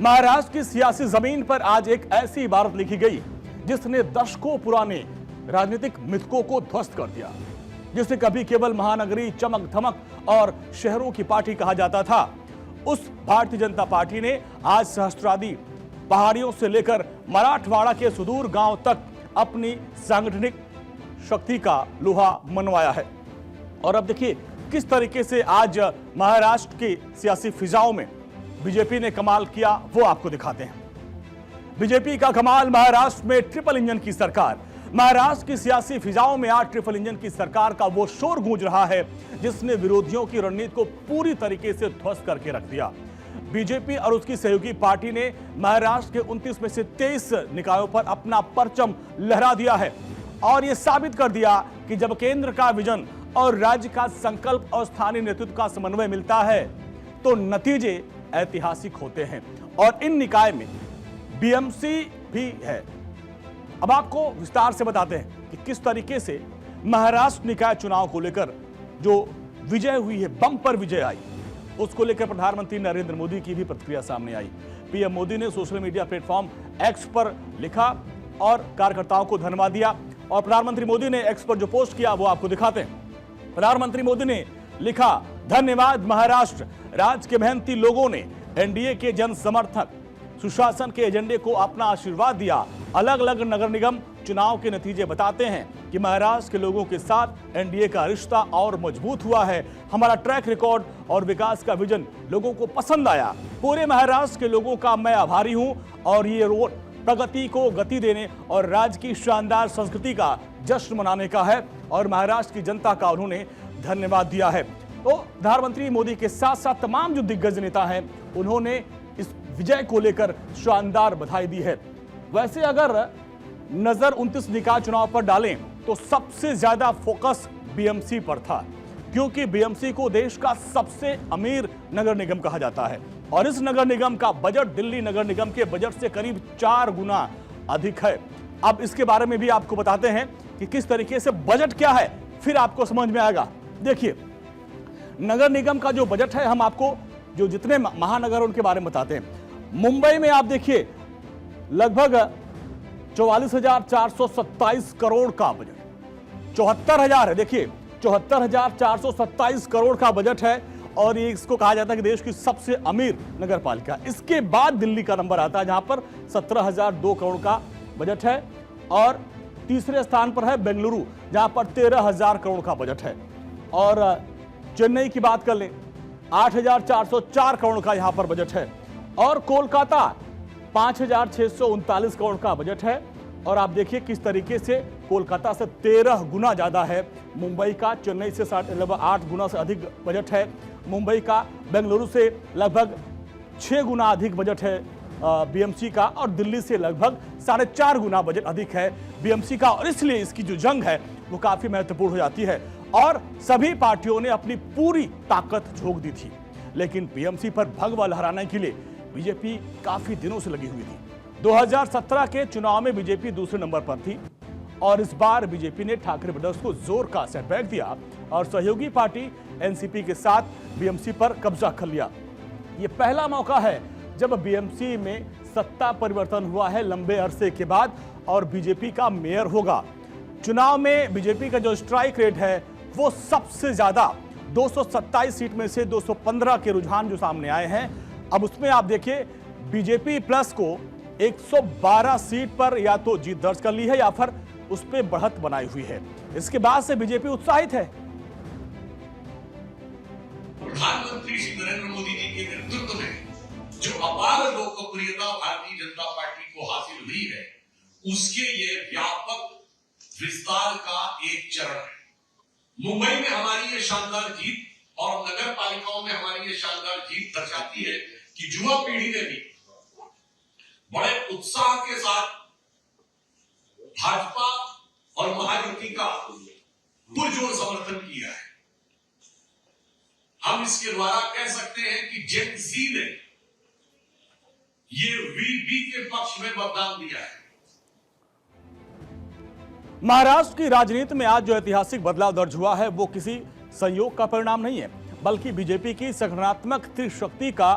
महाराष्ट्र की सियासी जमीन पर आज एक ऐसी इबारत लिखी गई जिसने दशकों पुराने राजनीतिक मिथकों को ध्वस्त कर दिया। जिसे कभी केवल महानगरी चमक धमक और शहरों की पार्टी कहा जाता था, उस भारतीय जनता पार्टी ने आज सहस्त्राब्दी पहाड़ियों से लेकर मराठवाड़ा के सुदूर गांव तक अपनी सांगठनिक शक्ति का लोहा मनवाया है। और अब देखिए किस तरीके से आज महाराष्ट्र की सियासी फिजाओं में बीजेपी ने कमाल किया, वो आपको दिखाते हैं। बीजेपी का कमाल, महाराष्ट्र में ट्रिपल इंजन की सरकार। महाराष्ट्र की सियासी फिजाओं में आज ट्रिपल इंजन की सरकार का वो शोर गूंज रहा है जिसने विरोधियों की रणनीति को पूरी तरीके से ध्वस्त करके रख दिया। बीजेपी और उसकी सहयोगी पार्टी ने महाराष्ट्र के 29 में से 23 निकायों पर अपना परचम लहरा दिया है और यह साबित कर दिया कि जब केंद्र का विजन और राज्य का संकल्प और स्थानीय नेतृत्व का समन्वय मिलता है तो नतीजे ऐतिहासिक होते हैं। और इन निकाय में बीएमसी भी है। अब आपको विस्तार से बताते हैं कि किस तरीके से महाराष्ट्र निकाय चुनाव को लेकर जो विजय हुई है, बम्पर विजय आई, उसको लेकर प्रधानमंत्री नरेंद्र मोदी की भी प्रतिक्रिया सामने आई। पीएम मोदी ने सोशल मीडिया प्लेटफॉर्म एक्स पर लिखा और कार्यकर्ताओं को धन्यवाद दिया। और प्रधानमंत्री मोदी ने एक्स पर जो पोस्ट किया वो आपको दिखाते हैं। प्रधानमंत्री मोदी ने लिखा, धन्यवाद महाराष्ट्र राज्य के मेहनती लोगों ने एनडीए के जन समर्थक सुशासन के एजेंडे को अपना आशीर्वाद दिया। अलग अलग नगर निगम चुनाव के नतीजे बताते हैं कि महाराष्ट्र के लोगों के साथ एनडीए का रिश्ता और मजबूत हुआ है। हमारा ट्रैक रिकॉर्ड और विकास का विजन लोगों को पसंद आया। पूरे महाराष्ट्र के लोगों का मैं आभारी हूं और ये रोड प्रगति को गति देने और राज्य की शानदार संस्कृति का जश्न मनाने का है और महाराष्ट्र की जनता का उन्होंने धन्यवाद दिया है। तो प्रधानमंत्री मोदी के साथ साथ तमाम जो दिग्गज नेता हैं उन्होंने इस विजय को लेकर शानदार बधाई दी है। वैसे अगर नजर 29 निकाय चुनाव पर डालें तो सबसे ज्यादा फोकस बीएमसी पर था, क्योंकि बीएमसी को देश का सबसे अमीर नगर निगम कहा जाता है और इस नगर निगम का बजट दिल्ली नगर निगम के बजट से करीब 4 गुना अधिक है। अब इसके बारे में भी आपको बताते हैं कि किस तरीके से बजट क्या है, फिर आपको समझ में आएगा। देखिए नगर निगम का जो बजट है, हम आपको जो जितने महानगर उनके बारे में बताते हैं। मुंबई में आप देखिए लगभग 44,427 करोड़ का बजट, 74,000 है। देखिए 74,427 करोड़ का बजट है और ये इसको कहा जाता है कि देश की सबसे अमीर नगर पालिका। इसके बाद दिल्ली का नंबर आता है जहां पर 17,002 करोड़ का बजट है और तीसरे स्थान पर है बेंगलुरु जहां पर 13,000 करोड़ का बजट है। और चेन्नई की बात कर लें 8,404 करोड़ का यहां पर बजट है और कोलकाता 5,639 करोड़ का बजट है। और आप देखिए किस तरीके से कोलकाता से 13 गुना ज्यादा है मुंबई का, चेन्नई से 8 गुना से अधिक बजट है मुंबई का, बेंगलुरु से लगभग 6 गुना अधिक बजट है बीएमसी का और दिल्ली से लगभग 4.5 गुना बजट अधिक है बीएमसी का। और इसलिए इसकी जो जंग है वो काफी महत्वपूर्ण हो जाती है और सभी पार्टियों ने अपनी पूरी ताकत झोंक दी थी। लेकिन बीएमसी पर भगवा लहराने के लिए बीजेपी काफी दिनों से लगी हुई थी। 2017 के चुनाव में बीजेपी दूसरे नंबर पर थी और इस बार बीजेपी ने ठाकरे ब्रदर्स को जोर का सेटबैक दिया और सहयोगी पार्टी एनसीपी के साथ बीएमसी पर कब्जा कर लिया। यह पहला मौका है जब बीएमसी में सत्ता परिवर्तन हुआ है लंबे अरसे के बाद और बीजेपी का मेयर होगा। चुनाव में बीजेपी का जो स्ट्राइक रेट है वो सबसे ज्यादा 227 सीट में से 215 के रुझान जो सामने आए हैं। अब उसमें आप देखिए बीजेपी प्लस को 112 सीट पर या तो जीत दर्ज कर ली है या फिर उस पर बढ़त बनाई हुई है। इसके बाद से बीजेपी उत्साहित है। प्रधानमंत्री श्री नरेंद्र मोदी जी के नेतृत्व में जो अपार लोकप्रियता भारतीय जनता पार्टी को हासिल हुई है उसके ये व्यापक विस्तार का एक चरण है। मुंबई में हमारी ये शानदार जीत और नगर पालिकाओं में हमारी ये शानदार जीत दर्शाती है कि युवा पीढ़ी ने भी बड़े उत्साह के साथ भाजपा और महायुति का पुरजोर समर्थन किया है। हम इसके द्वारा कह सकते हैं कि जेन ज़ी ने ये वीपी के पक्ष में मतदान दिया है। महाराष्ट्र की राजनीति में आज जो ऐतिहासिक बदलाव दर्ज हुआ है वो किसी संयोग का परिणाम नहीं है, बल्कि बीजेपी की संगठनात्मक त्रिशक्ति का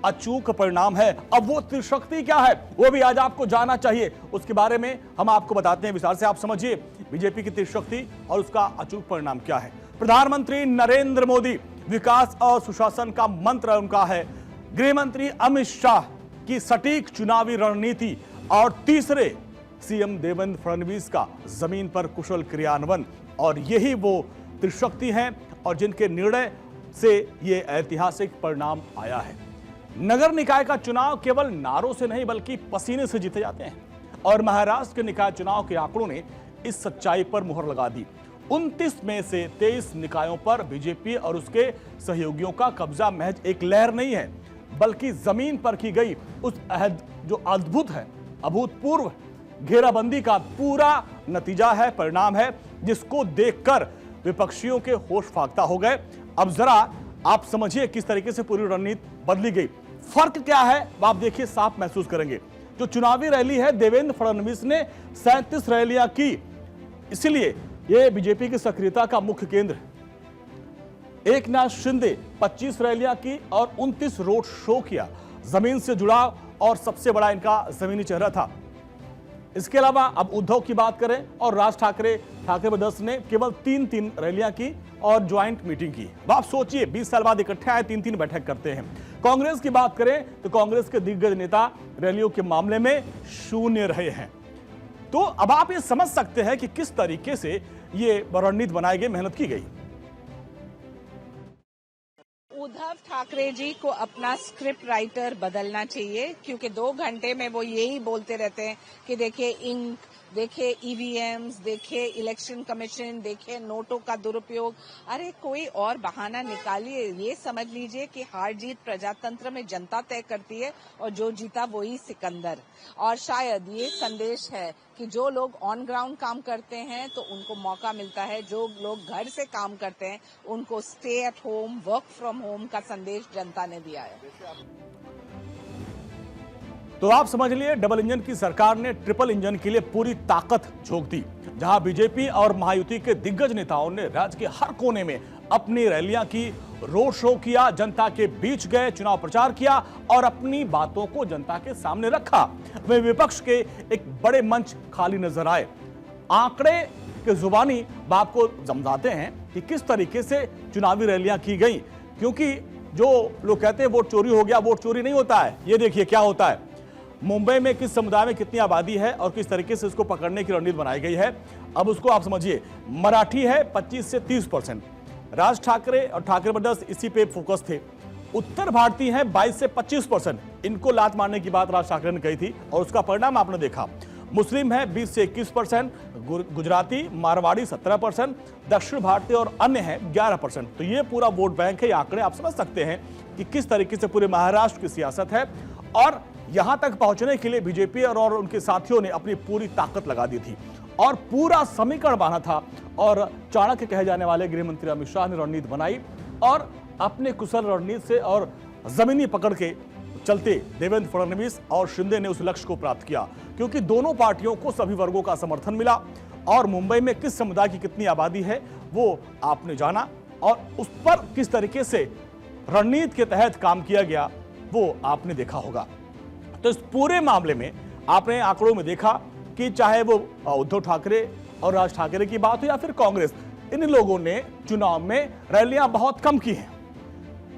अचूक परिणाम है। अब वो त्रिशक्ति क्या है वो भी आज आपको जानना चाहिए, उसके बारे में हम आपको बताते हैं विस्तार से। आप समझिए बीजेपी की त्रिशक्ति और उसका अचूक परिणाम क्या है। प्रधानमंत्री नरेंद्र मोदी, विकास और सुशासन का मंत्र उनका है। गृह मंत्री अमित शाह की सटीक चुनावी रणनीति और तीसरे सीएम देवेंद्र फडणवीस का जमीन पर कुशल क्रियान्वयन, और यही वो त्रिशक्ति हैं और जिनके निर्णय से ये ऐतिहासिक परिणाम आया है। नगर निकाय का चुनाव केवल नारों से नहीं बल्कि पसीने से जीते जाते हैं, और महाराष्ट्र के निकाय चुनाव के आंकड़ों ने इस सच्चाई पर मुहर लगा दी। 29 में से 23 निकायों पर बीजेपी और उसके सहयोगियों का कब्जा महज एक लहर नहीं है, बल्कि जमीन पर की गई उस अहद जो अद्भुत है, अभूतपूर्व घेराबंदी का पूरा नतीजा है, परिणाम है, जिसको देखकर विपक्षियों के होश फाख्ता हो गए। अब जरा आप समझिए किस तरीके से पूरी रणनीति बदली गई। फर्क क्या है आप देखिए, साफ महसूस करेंगे। जो चुनावी रैली है, देवेंद्र फडणवीस ने 37 रैलियां की, इसलिए यह बीजेपी की सक्रियता का मुख्य केंद्र है। एकनाथ शिंदे 25 रैलियां की और 29 रोड शो किया। जमीन से जुड़ाव और सबसे बड़ा इनका जमीनी चेहरा था। इसके अलावा अब उद्धव की बात करें और राज ठाकरे ब्रदर्स ने केवल 3 रैलियां की और ज्वाइंट मीटिंग की। आप सोचिए 20 साल बाद इकट्ठे आए, 3 बैठक करते हैं। कांग्रेस की बात करें तो कांग्रेस के दिग्गज नेता रैलियों के मामले में शून्य रहे हैं। तो अब आप ये समझ सकते हैं कि किस तरीके से ये रणनीति बनाई गई, मेहनत की गई। उद्धव ठाकरे जी को अपना स्क्रिप्ट राइटर बदलना चाहिए, क्योंकि 2 घंटे में वो यही बोलते रहते हैं कि देखिए इंक, देखिए ईवीएम्स, देखिए इलेक्शन कमीशन, देखिए नोटों का दुरुपयोग। अरे कोई और बहाना निकालिए। ये समझ लीजिए कि हार जीत प्रजातंत्र में जनता तय करती है और जो जीता वही सिकंदर। और शायद ये संदेश है कि जो लोग ऑन ग्राउंड काम करते हैं तो उनको मौका मिलता है, जो लोग घर से काम करते हैं उनको stay at home, work from home का संदेश जनता ने दिया है। तो आप समझ लिए, डबल इंजन की सरकार ने ट्रिपल इंजन के लिए पूरी ताकत झोंक दी। जहां बीजेपी और महायुति के दिग्गज नेताओं ने राज्य के हर कोने में अपनी रैलियां की, रोड शो किया, जनता के बीच गए, चुनाव प्रचार किया और अपनी बातों को जनता के सामने रखा। वे विपक्ष के एक बड़े मंच खाली नजर आए। आंकड़े के जुबानी बाप को समझाते हैं कि किस तरीके से चुनावी रैलियां की गई, क्योंकि जो लोग कहते हैं वोट चोरी हो गया, वोट चोरी नहीं होता है। ये देखिए क्या होता है। मुंबई में किस समुदाय में कितनी आबादी है और किस तरीके से इसको पकड़ने की रणनीति बनाई गई है, अब उसको आप समझिए। मराठी है 25 से 30%, राज ठाकरे और ठाकरे ब्रदर्स इसी पे फोकस थे। उत्तर भारतीय है 22 से 25%, इनको लात मारने की बात राज ठाकरे ने कही थी और उसका परिणाम आपने देखा। मुस्लिम है 20 से 21%, गुजराती मारवाड़ी 17%, दक्षिण भारतीय और अन्य है 11%। तो ये पूरा वोट बैंक है। ये आंकड़े आप समझ सकते हैं कि किस तरीके से पूरे महाराष्ट्र की सियासत है। और यहां तक पहुंचने के लिए बीजेपी और उनके साथियों ने अपनी पूरी ताकत लगा दी थी और पूरा समीकरण बांधा था। और चाणक्य कहे जाने वाले गृह मंत्री अमित शाह ने रणनीति बनाई और अपने कुशल रणनीति से और जमीनी पकड़ के चलते देवेंद्र फडणवीस और शिंदे ने उस लक्ष्य को प्राप्त किया, क्योंकि दोनों पार्टियों को सभी वर्गों का समर्थन मिला। और मुंबई में किस समुदाय की कितनी आबादी है वो आपने जाना और उस पर किस तरीके से रणनीति के तहत काम किया गया वो आपने देखा होगा। तो इस पूरे मामले में आपने आंकड़ों में देखा कि चाहे वो उद्धव ठाकरे और राज ठाकरे की बात हो या फिर कांग्रेस, इन लोगों ने चुनाव में रैलियां बहुत कम की हैं।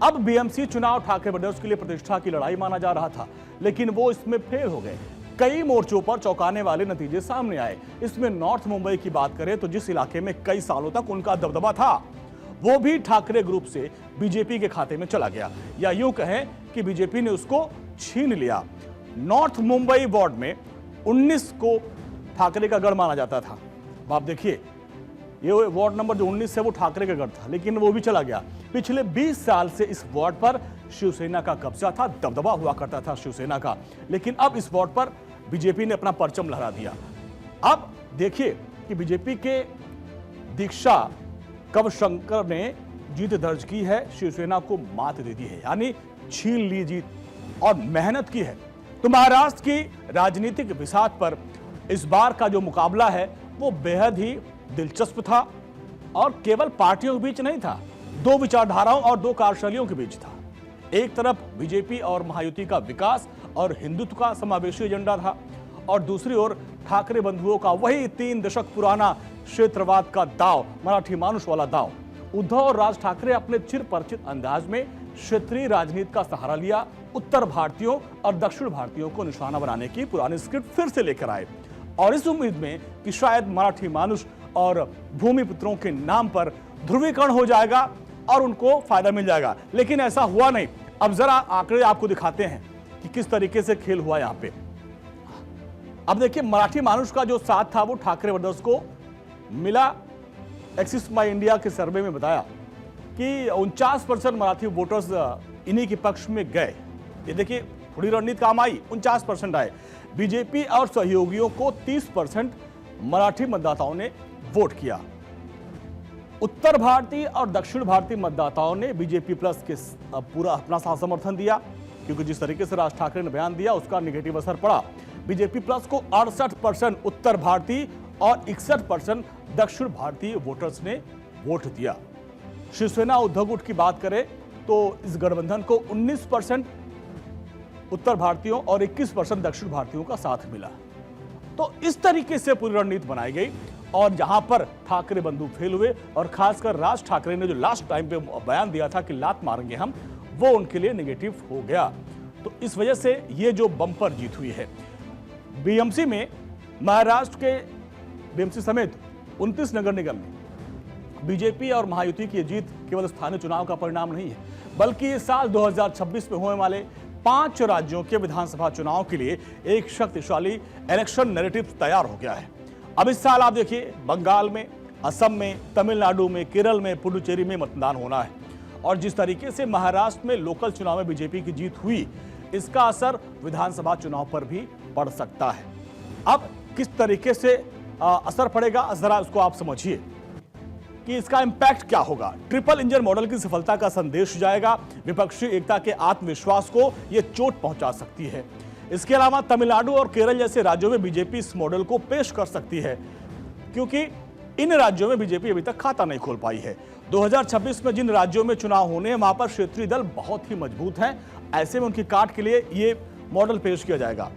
अब बीएमसी चुनाव ठाकरे ब्रदर्स के लिए प्रतिष्ठा की लड़ाई माना जा रहा था, लेकिन वो इसमें फेल हो गए। कई मोर्चों पर चौंकाने वाले नतीजे सामने आए। इसमें नॉर्थ मुंबई की बात करें तो जिस इलाके में कई सालों तक उनका दबदबा था, वो भी ठाकरे ग्रुप से बीजेपी के खाते में चला गया, या यूं कहें कि बीजेपी ने उसको छीन लिया। नॉर्थ मुंबई वार्ड में 19 को ठाकरे का गढ़ माना जाता था। आप देखिए ये वार्ड नंबर जो 19 है वो ठाकरे का गढ़ था, लेकिन वो भी चला गया। पिछले 20 साल से इस वार्ड पर शिवसेना का कब्जा था, दबदबा हुआ करता था शिवसेना का, लेकिन अब इस वार्ड पर बीजेपी ने अपना परचम लहरा दिया। अब देखिए कि बीजेपी के दीक्षा कवशंकर ने जीत दर्ज की है, शिवसेना को मात दे दी है, यानी छीन ली जीत और मेहनत की है। तो महाराष्ट्र की राजनीतिक बिसात पर इस बार का जो मुकाबला है वो बेहद ही दिलचस्प था और केवल पार्टियों के बीच नहीं था, 2 विचारधाराओं और 2 कार्यशैलियों के बीच था। एक तरफ बीजेपी और महायुति का विकास और हिंदुत्व का समावेशी एजेंडा था और दूसरी ओर ठाकरे बंधुओं का वही 3 दशक पुराना क्षेत्रवाद का दाव, मराठी मानुष वाला दाव। उद्धव और राज ठाकरे अपने चिर परिचित अंदाज में क्षेत्रीय राजनीति का सहारा लिया, उत्तर भारतीयों और दक्षिण भारतीयों को निशाना बनाने की पुरानी स्क्रिप्ट फिर से लेकर आए और इस उम्मीद में कि शायद मराठी मानुष और भूमिपुत्रों के नाम पर ध्रुवीकरण हो जाएगा और उनको फायदा मिल जाएगा, लेकिन ऐसा हुआ नहीं। अब जरा आंकड़े आपको दिखाते हैं कि किस तरीके से खेल हुआ यहां पे। अब देखिए, मराठी मानुष का जो साथ था वो ठाकरे ब्रदर्स को मिला। एक्सिस माई इंडिया के सर्वे में बताया कि 49% मराठी वोटर्स इन्हीं के पक्ष में गए। ये देखिए, थोड़ी रणनीति काम आई, 49% आए। बीजेपी और सहयोगियों को 30% मराठी मतदाताओं ने वोट किया। उत्तर भारतीय और दक्षिण भारतीय मतदाताओं ने बीजेपी प्लस के पूरा अपना साथ समर्थन दिया, क्योंकि जिस तरीके से राज ठाकरे ने बयान दिया उसका निगेटिव असर पड़ा। बीजेपी प्लस को 68% उत्तर भारतीय और 61% दक्षिण भारतीय वोटर्स ने वोट दिया। शिवसेना उद्धव गुट की बात करें तो इस गठबंधन को 19% उत्तर भारतीयों और 21% दक्षिण भारतीयों का साथ मिला। तो इस तरीके से पूरी रणनीति बनाई गई और जहां पर ठाकरे बंधु फेल हुए और खासकर राज ठाकरे ने जो लास्ट टाइम पे बयान दिया था कि लात मारेंगे हम, वो उनके लिए नेगेटिव हो गया। तो इस वजह से ये जो बम्पर जीत हुई है बीएमसी में, महाराष्ट्र के बीएमसी समेत 29 नगर निगम में बीजेपी और महायुति की जीत केवल स्थानीय चुनाव का परिणाम नहीं है, बल्कि इस साल 2026 में होने वाले 5 राज्यों के विधानसभा चुनाव के लिए एक शक्तिशाली इलेक्शन नैरेटिव तैयार हो गया है। अब इस साल आप देखिए, बंगाल में, असम में, तमिलनाडु में, केरल में, पुडुचेरी में मतदान होना है और जिस तरीके से महाराष्ट्र में लोकल चुनाव में बीजेपी की जीत हुई, इसका असर विधानसभा चुनाव पर भी पड़ सकता है। अब किस तरीके से असर पड़ेगा, जरा उसको आप समझिए कि इसका इंपैक्ट क्या होगा। ट्रिपल इंजन मॉडल की सफलता का संदेश जाएगा, विपक्षी एकता के आत्मविश्वास को यह चोट पहुंचा सकती है। इसके अलावा तमिलनाडु और केरल जैसे राज्यों में बीजेपी इस मॉडल को पेश कर सकती है, क्योंकि इन राज्यों में बीजेपी अभी तक खाता नहीं खोल पाई है। 2026 में जिन राज्यों में चुनाव होने हैं वहां पर क्षेत्रीय दल बहुत ही मजबूत हैं, ऐसे में उनकी काट के लिए ये मॉडल पेश किया जाएगा।